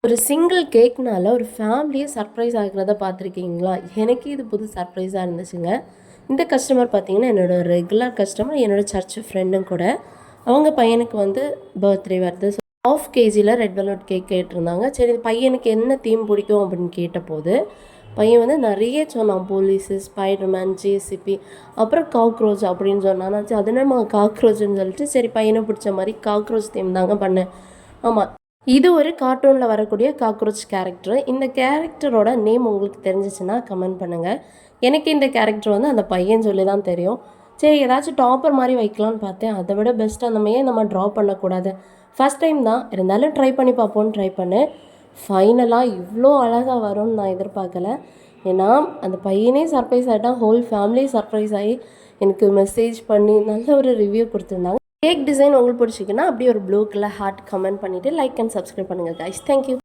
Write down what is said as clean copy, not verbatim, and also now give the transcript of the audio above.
ஒரு சிங்கிள் கேக்னால ஒரு ஃபேமிலியே சர்ப்ரைஸ் ஆகிறத பார்த்துருக்கீங்களா? எனக்கு இது புது சர்ப்ரைஸாக இருந்துச்சுங்க. இந்த கஸ்டமர் பார்த்தீங்கன்னா, என்னோட ரெகுலர் கஸ்டமர், என்னோட சர்ச் ஃப்ரெண்டும் கூட. அவங்க பையனுக்கு வந்து பர்த்டே வருது. ஸோ 1/2 கேஜில ரெட் வெல்வெட் கேக் கேட்டிருந்தாங்க. சரி பையனுக்கு என்ன தீம் பிடிக்கும் அப்படின்னு கேட்டபோது, பையன் வந்து நிறைய சொன்னான். போலீஸு, ஸ்பைடர்மேன், ஜேசிபி, அப்புறம் காக்ரோச் அப்படின்னு சொன்னான். நான் அது என்னம்மா காக்ரோச்னு சொல்லிட்டு, சரி பையனை பிடிச்ச மாதிரி காக்ரோச் தீம் தாங்க பண்ணேன். ஆமாம், இது ஒரு கார்ட்டூனில் வரக்கூடிய காக்ரோச் கேரக்டர். இந்த கேரக்டரோட நேம் உங்களுக்கு தெரிஞ்சிச்சுன்னா கமெண்ட் பண்ணுங்கள். எனக்கு இந்த கேரக்டர் வந்து அந்த பையன் சொல்லி தான் தெரியும். சரி ஏதாச்சும் டாப்பர் மாதிரி வைக்கலான்னு பார்த்தேன். அதை விட பெஸ்ட் அந்த மாதிரியே நம்ம ட்ரா பண்ணக்கூடாது. ஃபஸ்ட் டைம் தான் இருந்தாலும் ட்ரை பண்ணி பார்ப்போன்னு ட்ரை பண்ணேன். ஃபைனலாக இவ்வளோ அழகாக வரும்னு நான் எதிர்பார்க்கல. ஏன்னா அந்த பையனே சர்ப்ரைஸ் ஆகிட்டான், ஹோல் ஃபேமிலி சர்ப்ரைஸ் ஆகி எனக்கு மெசேஜ் பண்ணி நல்ல ஒரு ரிவ்யூ கொடுத்துருந்தாங்க. கேக் டிசைன் உங்களுக்கு பிடிச்சிங்கன்னா அப்படியே ஒரு ப்ளூ கலர் ஹார்ட் கமெண்ட் பண்ணிவிட்டு லைக் அண்ட் சப்ஸ்கிரைப் பண்ணுங்கள் கைஸ். தேங்க்யூ.